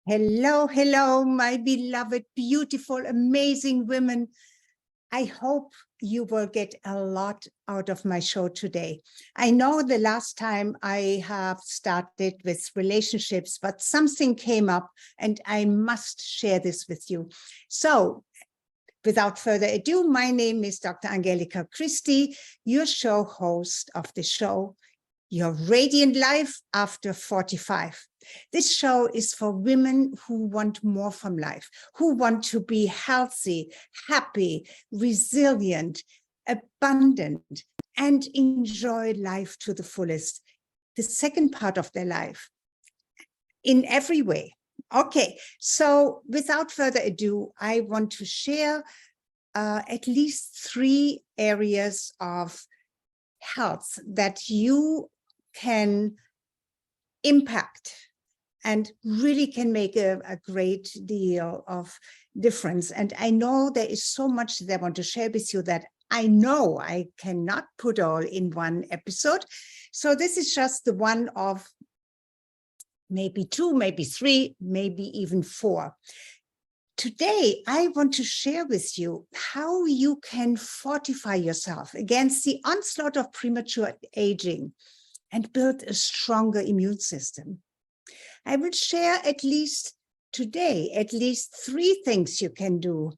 Hello, hello, my beloved, beautiful, amazing women. I hope you will get a lot out of my show today. I know the last time I have started with relationships, but something came up and I must share this with you. So without further ado, my name is Dr. Angelika Christie, your show host of the show, Your Radiant Life After 45. This show is for women who want more from life, who want to be healthy, happy, resilient, abundant, and enjoy life to the fullest, the second part of their life, in every way. Okay, so without further ado, I want to share at least 3 areas of health that you can impact and really can make a great deal of difference. And I know there is so much that I want to share with you that I know I cannot put all in one episode. So this is just the one of maybe 2, maybe 3, maybe even 4. Today, I want to share with you how you can fortify yourself against the onslaught of premature aging and build a stronger immune system. I will share at least 3 things you can do,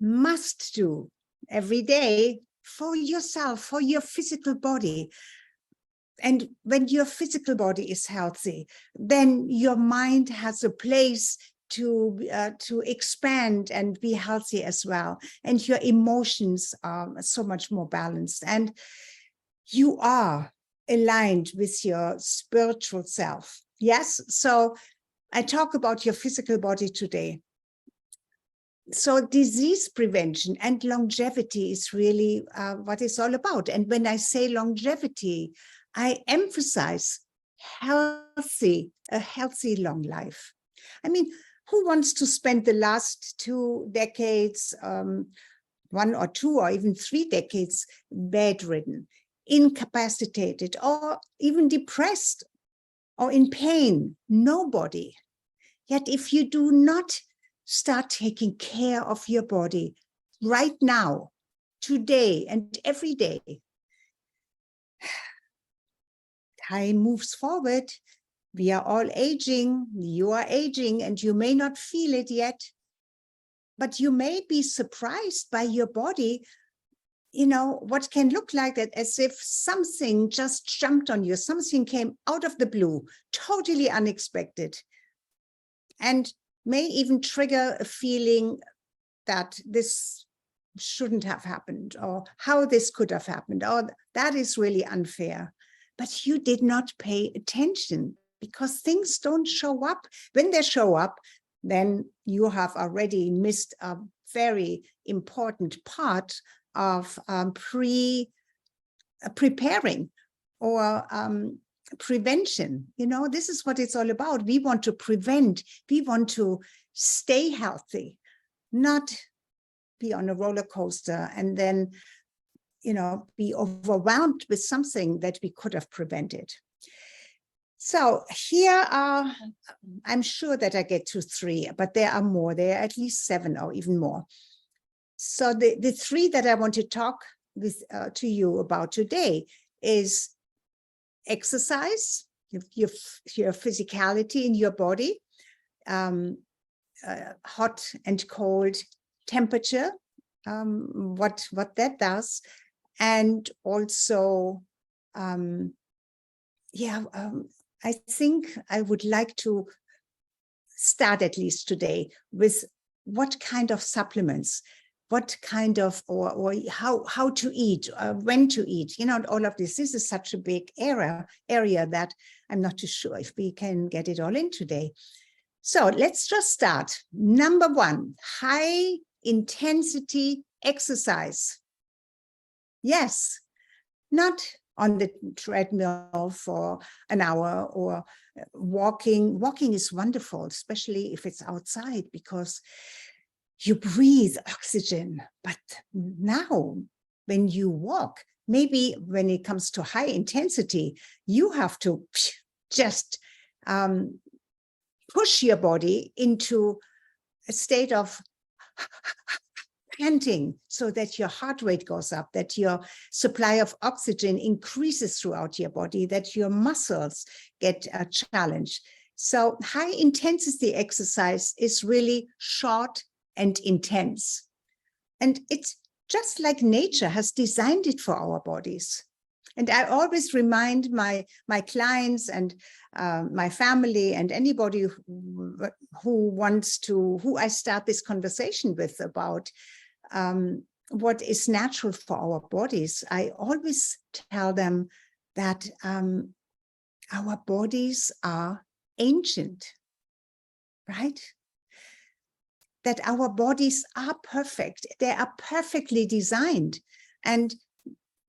must do every day for yourself, for your physical body. And when your physical body is healthy, then your mind has a place to expand and be healthy as well. And your emotions are so much more balanced. And you are aligned with your spiritual self. Yes, so I talk about your physical body today. So disease prevention and longevity is really what it's all about. And when I say longevity, I emphasize a healthy long life. I mean, who wants to spend the last 2 decades, 1 or 2 or even 3 decades bedridden, incapacitated, or even depressed or in pain? Nobody. Yet if you do not start taking care of your body right now, today and every day, time moves forward. We are all aging. You are aging and you may not feel it yet, but you may be surprised by your body. You know, what can look like that, as if something just jumped on you, something came out of the blue, totally unexpected, and may even trigger a feeling that this shouldn't have happened, or how this could have happened, or that is really unfair. But you did not pay attention because things don't show up. When they show up, then you have already missed a very important part of preparing or prevention. You know, this is what it's all about. We want to prevent, we want to stay healthy, not be on a roller coaster and then, you know, be overwhelmed with something that we could have prevented. So here are, I'm sure that I get to 3, but there are more. There are at least 7 or even more. So the 3 that I want to talk with to you about today is exercise, your physicality in your body, hot and cold temperature, what that does, and also, I think I would like to start at least today with what kind of supplements, what kind of, or how to eat, when to eat, you know, all of this. This is such a big area that I'm not too sure if we can get it all in today. So let's just start. Number 1, high intensity exercise. Yes, not on the treadmill for an hour or walking. Walking is wonderful, especially if it's outside, because you breathe oxygen. But now when you walk, maybe when it comes to high intensity, you have to just push your body into a state of panting so that your heart rate goes up, that your supply of oxygen increases throughout your body, that your muscles get challenged. So high intensity exercise is really short and intense. And it's just like nature has designed it for our bodies. And I always remind my clients and my family and anybody who I start this conversation with about what is natural for our bodies. I always tell them that our bodies are ancient, right? That our bodies are perfect. They are perfectly designed, and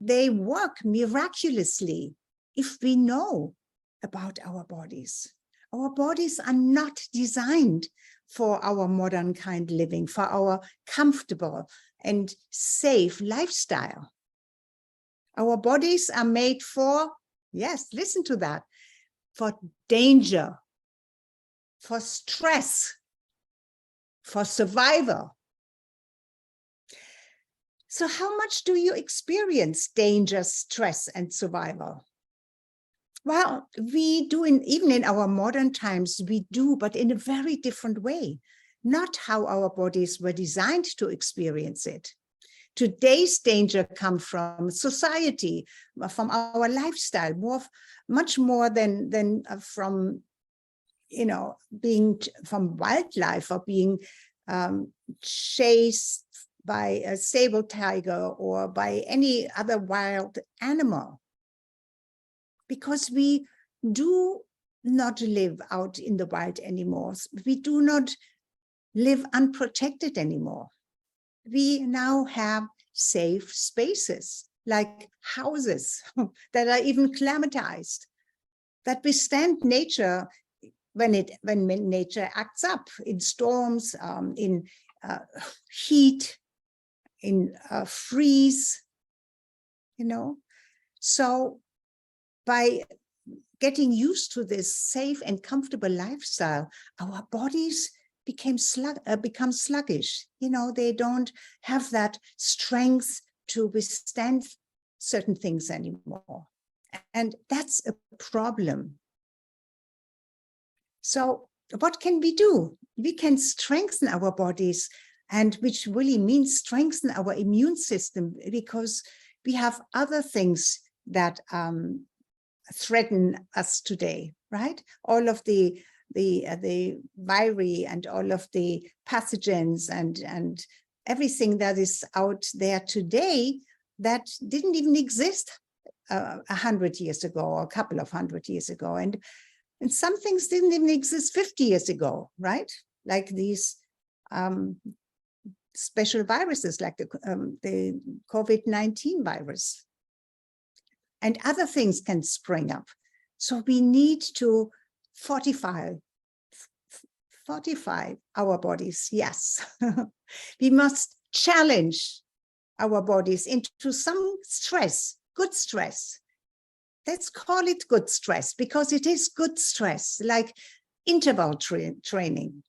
they work miraculously if we know about our bodies. Our bodies are not designed for our modern kind living, for our comfortable and safe lifestyle. Our bodies are made for, yes, listen to that, for danger, for stress, for survival. So how much do you experience danger, stress, and survival? Well, we do, even in our modern times, we do, but in a very different way, not how our bodies were designed to experience it. Today's danger comes from society, from our lifestyle, much more than from, being from wildlife or being chased by a saber tiger or by any other wild animal. Because we do not live out in the wild anymore. We do not live unprotected anymore. We now have safe spaces, like houses that are even climatized, that withstand nature when nature acts up in storms, in heat, in freeze, So by getting used to this safe and comfortable lifestyle, our bodies become sluggish. They don't have that strength to withstand certain things anymore. And that's a problem. So what can we do? We can strengthen our bodies, and which really means strengthen our immune system, because we have other things that threaten us today, right? All of the viri and all of the pathogens and everything that is out there today that didn't even exist 100 years ago or a couple of 100 years ago. And some things didn't even exist 50 years ago, right? Like these special viruses, like the COVID-19 virus. And other things can spring up. So we need to fortify our bodies, yes. We must challenge our bodies into some stress, good stress. Let's call it good stress, because it is good stress, like interval training.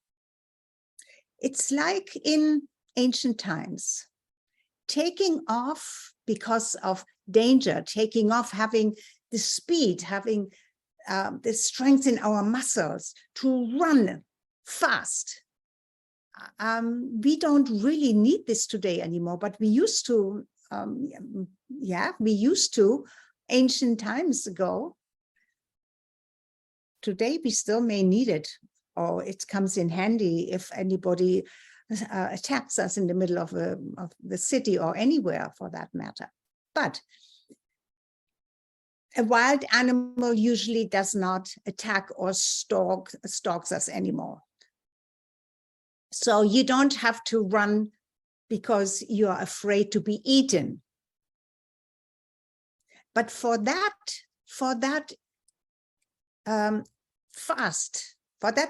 It's like in ancient times, taking off because of danger, taking off, having the speed, having the strength in our muscles to run fast. We don't really need this today anymore, but we used to, ancient times ago. Today, we still may need it, or it comes in handy if anybody attacks us in the middle of the city or anywhere for that matter. But a wild animal usually does not attack or stalks us anymore. So you don't have to run because you are afraid to be eaten. But for that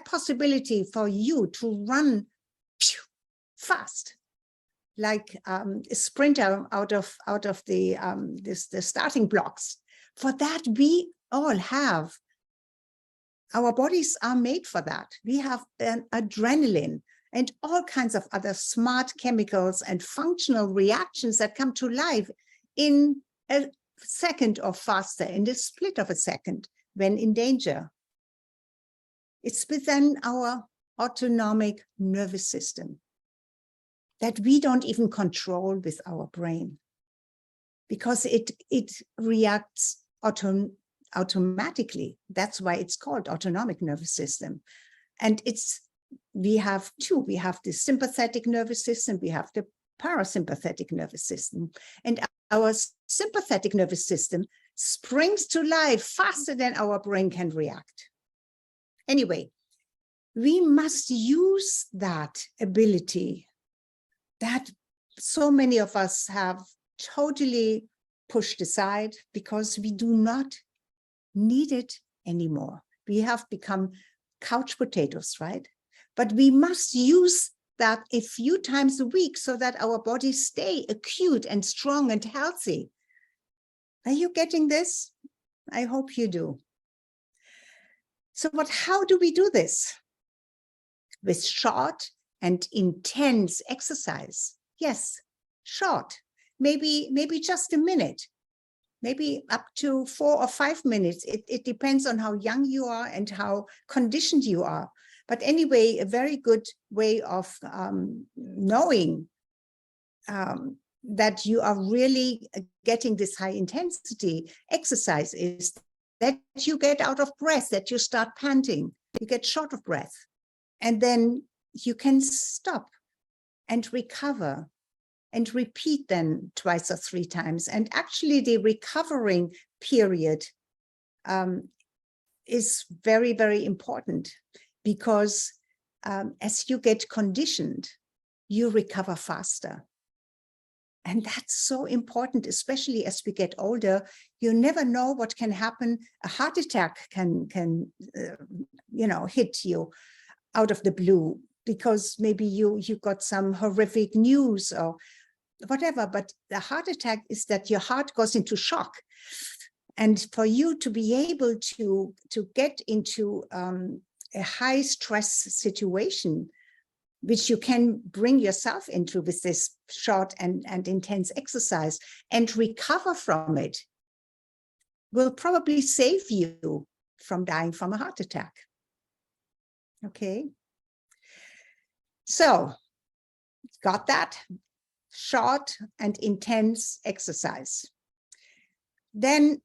possibility for you to run fast, like a sprinter out of the starting blocks, for that we all have Our bodies are made for that. We have an adrenaline and all kinds of other smart chemicals and functional reactions that come to life in a second or faster, in the split of a second when in danger. It's within our autonomic nervous system that we don't even control with our brain, because it reacts automatically. That's why it's called autonomic nervous system. And we have two. We have the sympathetic nervous system, we have the parasympathetic nervous system. And our sympathetic nervous system springs to life faster than our brain can react. Anyway, we must use that ability that so many of us have totally pushed aside because we do not need it anymore. We have become couch potatoes, right? But we must use that a few times a week so that our bodies stay acute and strong and healthy. Are you getting this? I hope you do. So how do we do this? With short and intense exercise. Yes, short, maybe just a minute, maybe up to 4 or 5 minutes. It depends on how young you are and how conditioned you are. But anyway, a very good way of knowing that you are really getting this high intensity exercise is that you get out of breath, that you start panting, you get short of breath, and then you can stop and recover and repeat then 2 or 3 times. And actually the recovering period is very, very important, because as you get conditioned, you recover faster. And that's so important, especially as we get older. You never know what can happen. A heart attack can hit you out of the blue, because maybe you got some horrific news or whatever. But the heart attack is that your heart goes into shock. And for you to be able to get into a high stress situation, which you can bring yourself into with this short and intense exercise and recover from it, will probably save you from dying from a heart attack. Okay. So, got that? Short and intense exercise. Then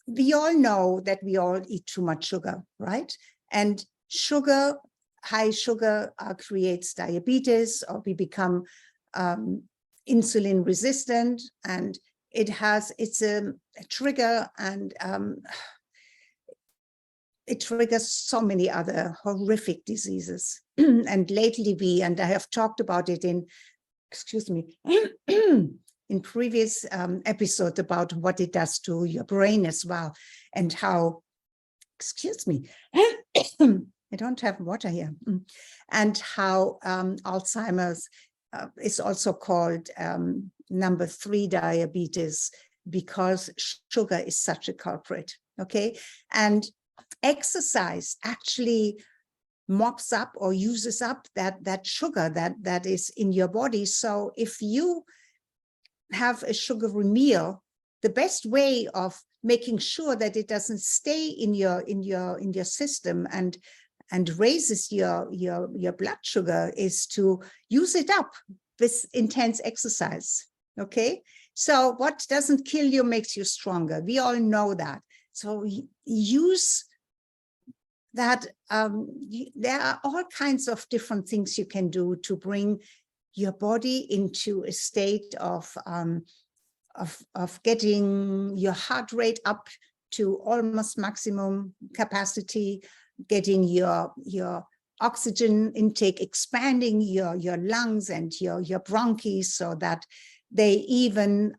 we all know that we all eat too much sugar, right? And sugar, high sugar creates diabetes, or we become insulin resistant, and it's a trigger, and it triggers so many other horrific diseases. And lately I have talked about it in, in previous episodes about what it does to your brain as well, and how, I don't have water here, and how Alzheimer's is also called number 3 diabetes, because sugar is such a culprit, okay? And exercise actually mops up or uses up that sugar that is in your body. So if you have a sugary meal, the best way of making sure that it doesn't stay in your system and raises your blood sugar is to use it up with intense exercise. Okay, so what doesn't kill you makes you stronger. We all know that. So use that. There are all kinds of different things you can do to bring your body into a state of getting your heart rate up to almost maximum capacity, getting your oxygen intake, expanding your lungs and your bronchi, so that they even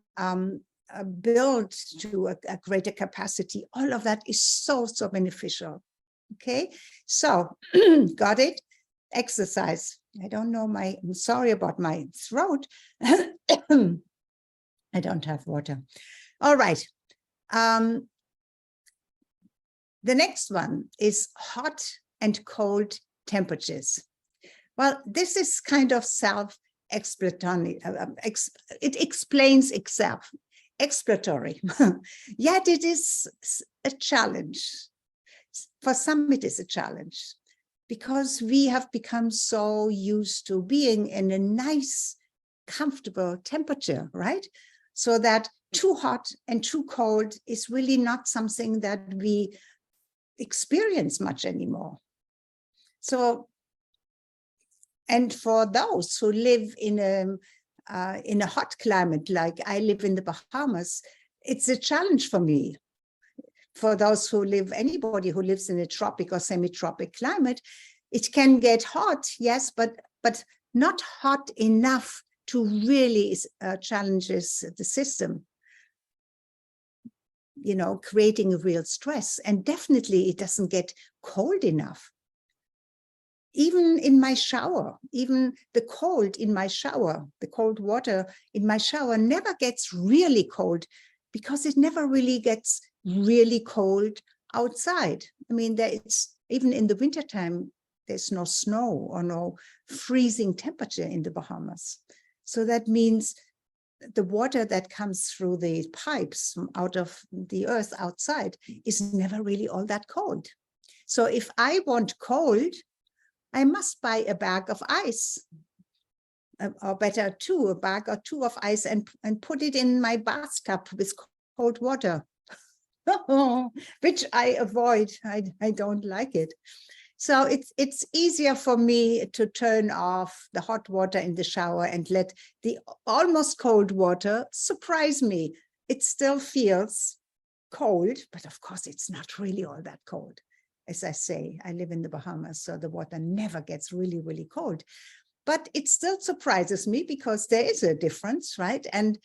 build to a greater capacity. All of that is so beneficial. Okay, so got it? Exercise. I don't know, I'm sorry about my throat. I don't have water. All right. The next one is hot and cold temperatures. Well, this is kind of self-explanatory. It explains itself, exploratory. Yet it is a challenge. For some, it is a challenge because we have become so used to being in a nice, comfortable temperature, right? So that too hot and too cold is really not something that we experience much anymore. So, and for those who live in a hot climate, like I live in the Bahamas, it's a challenge for me. For those who live, anybody who lives in a tropic or semi-tropic climate, it can get hot, yes, but not hot enough to really challenges the system, you know, creating a real stress. And definitely it doesn't get cold enough. Even in my shower, even the cold in my shower, the cold water in my shower never gets really cold because it never really gets really cold outside. I mean, it's even in the wintertime, there's no snow or no freezing temperature in the Bahamas. So that means the water that comes through the pipes out of the earth outside is never really all that cold. So if I want cold, I must buy a bag of ice, or better a bag or two of ice and put it in my bathtub with cold water, which I avoid. I don't like it. So it's easier for me to turn off the hot water in the shower and let the almost cold water surprise me. It still feels cold, but of course it's not really all that cold. As I say, I live in the Bahamas, so the water never gets really, really cold. But it still surprises me because there is a difference, right? And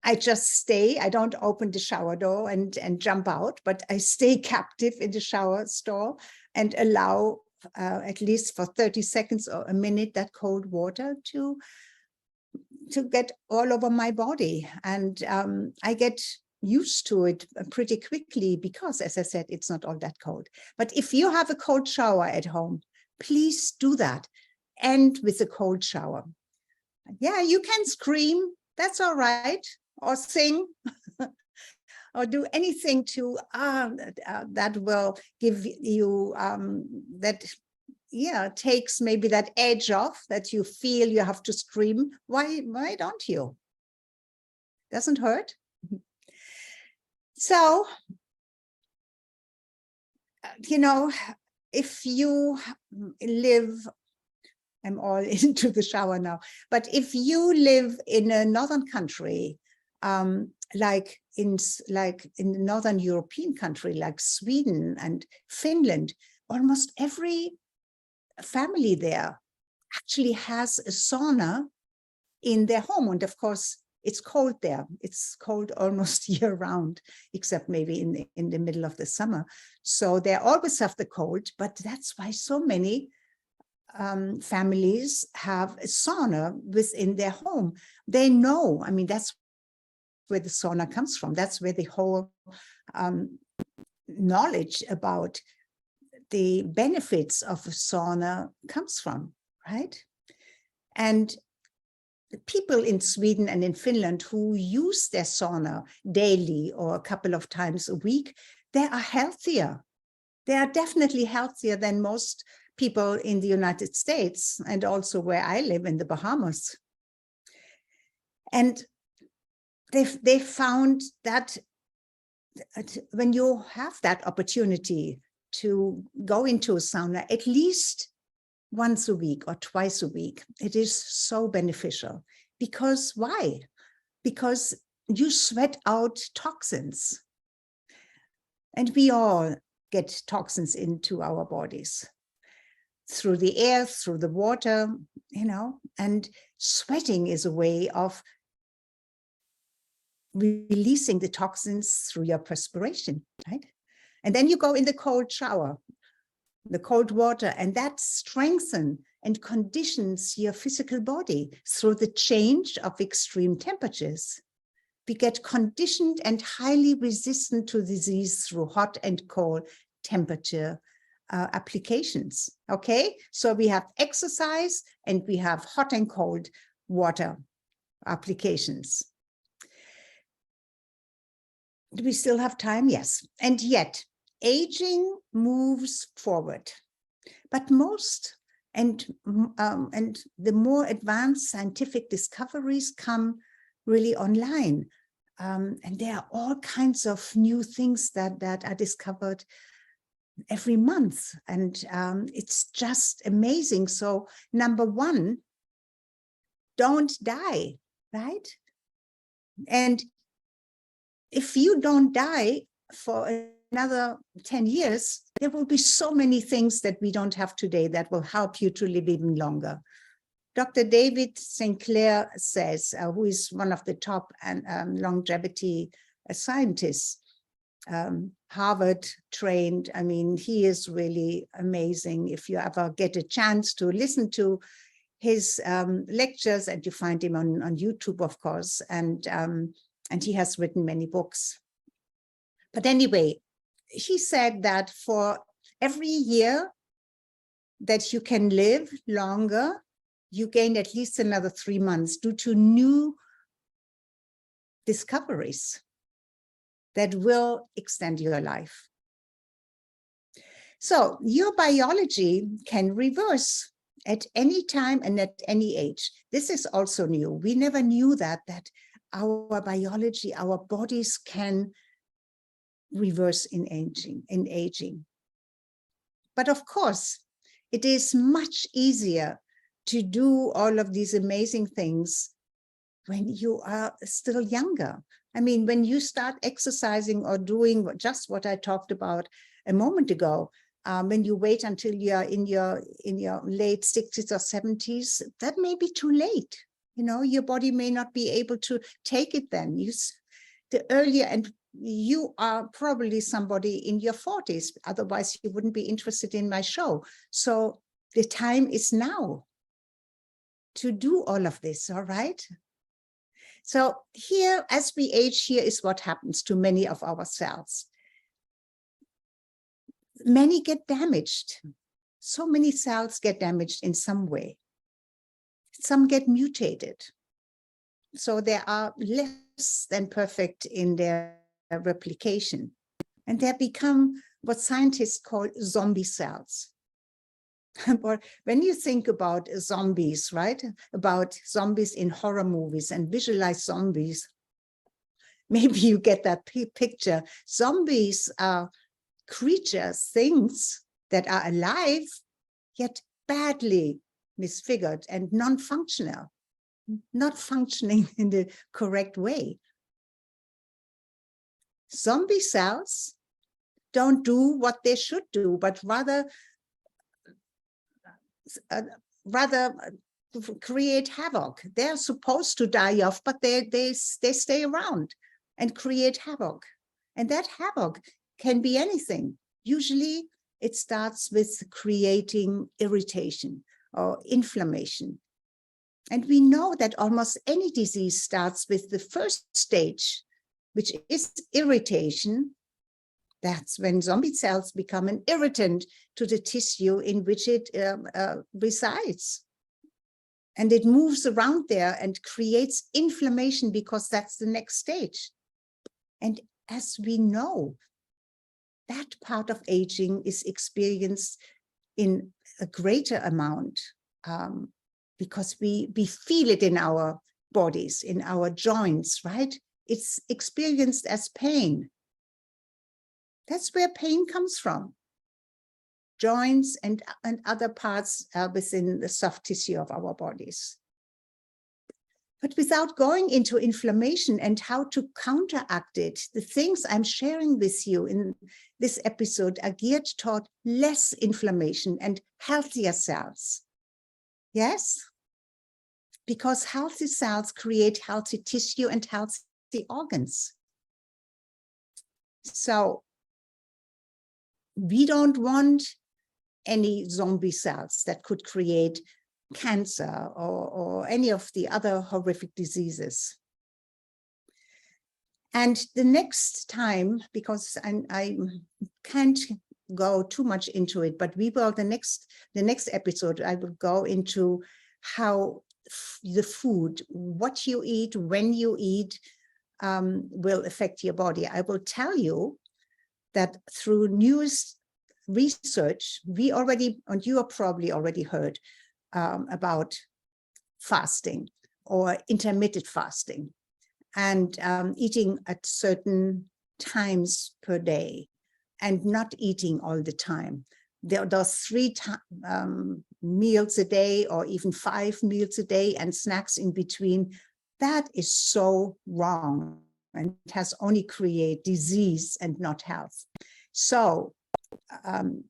I just stay, I don't open the shower door and jump out, but I stay captive in the shower stall and allow at least for 30 seconds or a minute that cold water to get all over my body. And I get used to it pretty quickly because, as I said, it's not all that cold. But if you have a cold shower at home, please do that. End with a cold shower. Yeah, you can scream, that's all right, or sing, or do anything to that will give you takes maybe that edge off that you feel you have to scream. Why don't you? Doesn't hurt. So, you know, if you live, I'm all into the shower now, but if you live in a northern country, like in a northern European country like Sweden and Finland, almost every family there actually has a sauna in their home. And of course, it's cold there. It's cold almost year round, except maybe in the middle of the summer. So they always have the cold, but that's why so many families have a sauna within their home. They know, I mean, that's where the sauna comes from. That's where the whole knowledge about the benefits of a sauna comes from, right? And people in Sweden and in Finland who use their sauna daily or a couple of times a week, they are healthier. They are definitely healthier than most people in the United States and also where I live in the Bahamas. And they found that when you have that opportunity to go into a sauna at least once a week or twice a week, it is so beneficial. Because why? Because you sweat out toxins. And we all get toxins into our bodies through the air, through the water, you know, and sweating is a way of releasing the toxins through your perspiration, right? And then you go in the cold shower, the cold water, and that strengthens and conditions your physical body through the change of extreme temperatures. we get conditioned and highly resistant to disease through hot and cold temperature applications. Okay, so we have exercise and we have hot and cold water applications. Do we still have time? Yes. And yet, aging moves forward. But most and the more advanced scientific discoveries come really online. And there are all kinds of new things that are discovered every month. And it's just amazing. So number one, don't die, right? And if you don't die for another 10 years, there will be so many things that we don't have today that will help you to live even longer. Dr. David Sinclair says, who is one of the top longevity scientists, Harvard trained. I mean, he is really amazing. If you ever get a chance to listen to his lectures, and you find him on YouTube, of course, and he has written many books. But anyway, he said that for every year that you can live longer, you gain at least another 3 months due to new discoveries that will extend your life. So your biology can reverse at any time and at any age. This is also new. We never knew that our biology, our bodies can reverse in aging. But of course, it is much easier to do all of these amazing things when you are still younger. I mean, when you start exercising or doing just what I talked about a moment ago, when you wait until you're in your late 60s or 70s, that may be too late. You know, your body may not be able to take it then. The earlier, and you are probably somebody in your 40s, otherwise you wouldn't be interested in my show. So the time is now to do all of this, all right? So here, as we age, here is what happens to many of our cells. Many get damaged. So many cells get damaged in some way. Some get mutated. So they are less than perfect in their replication. And they become what scientists call zombie cells. But when you think about zombies, right? About zombies in horror movies and visualize zombies, maybe you get that picture. Zombies are creatures, things that are alive, yet badly misfigured and non-functional, not functioning in the correct way. Zombie cells don't do what they should do, but rather create havoc. They're supposed to die off, but they stay around and create havoc. And that havoc can be anything. Usually it starts with creating irritation or inflammation. And we know that almost any disease starts with the first stage, which is irritation. That's when zombie cells become an irritant to the tissue in which it resides. And it moves around there and creates inflammation because that's the next stage. And as we know, that part of aging is experienced in a greater amount because we feel it in our bodies, in our joints, right? It's experienced as pain. That's where pain comes from. Joints and other parts within the soft tissue of our bodies. But without going into inflammation and how to counteract it, the things I'm sharing with you in this episode are geared toward less inflammation and healthier cells. Yes? Because healthy cells create healthy tissue and healthy organs. So we don't want any zombie cells that could create cancer or any of the other horrific diseases. And the next time, because I can't go too much into it, but we will, the next episode, I will go into how the food, what you eat, when you eat, will affect your body. I will tell you that through newest research, we already, and you have probably already heard about fasting or intermittent fasting, and eating at certain times per day and not eating all the time. There are 3 meals a day, or even 5 meals a day, and snacks in between. That is so wrong, and it has only created disease and not health. So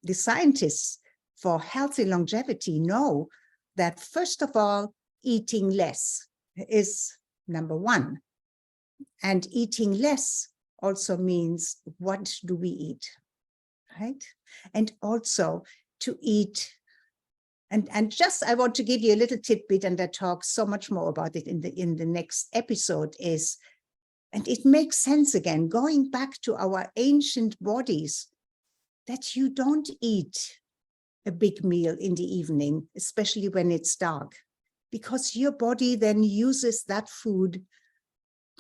the scientists for healthy longevity know that, first of all, eating less is number 1. And eating less also means, what do we eat, right? And also to eat, and just, I want to give you a little tidbit, and I talk so much more about it in the next episode, is, and it makes sense again, going back to our ancient bodies, that you don't eat a big meal in the evening, especially when it's dark, because your body then uses that food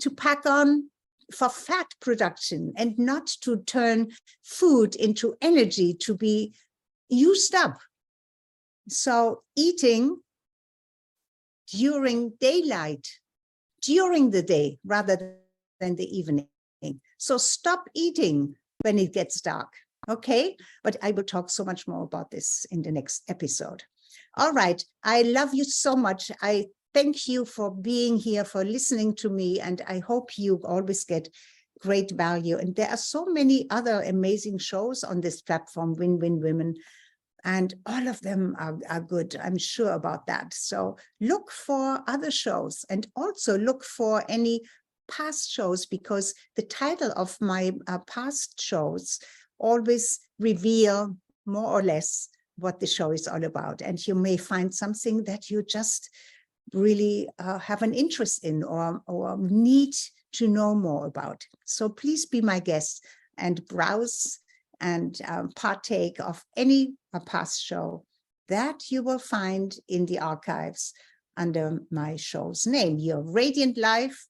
to pack on for fat production, and not to turn food into energy to be used up. So eating during daylight, during the day, rather than the evening. So stop eating when it gets dark, okay? But I will talk so much more about this in the next episode. All right, I love you so much. I thank you for being here, for listening to me, and I hope you always get great value. And there are so many other amazing shows on this platform, Win-Win Women, and all of them are good. I'm sure about that. So look for other shows, and also look for any past shows, because the title of my past shows always reveal more or less what the show is all about. And you may find something that you just really have an interest in, or need to know more about. So please be my guest and browse and partake of any past show that you will find in the archives under my show's name, Your Radiant Life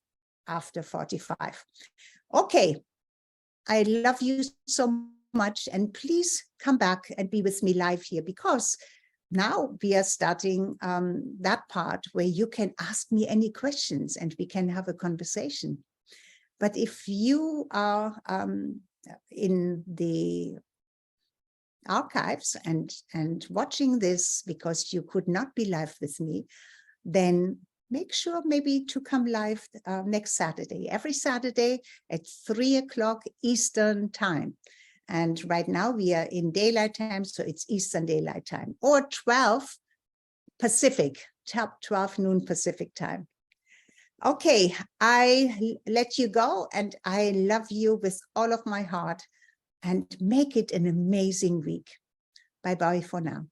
After 45. Okay, I love you so much, and please come back and be with me live here, because now we are starting that part where you can ask me any questions and we can have a conversation. But if you are in the archives and watching this because you could not be live with me, then make sure maybe to come live next Saturday, every Saturday at 3 o'clock Eastern time. And right now we are in daylight time, so it's Eastern Daylight Time, or 12 Pacific, 12 noon Pacific time. Okay, I let you go, and I love you with all of my heart, and make it an amazing week. Bye-bye for now.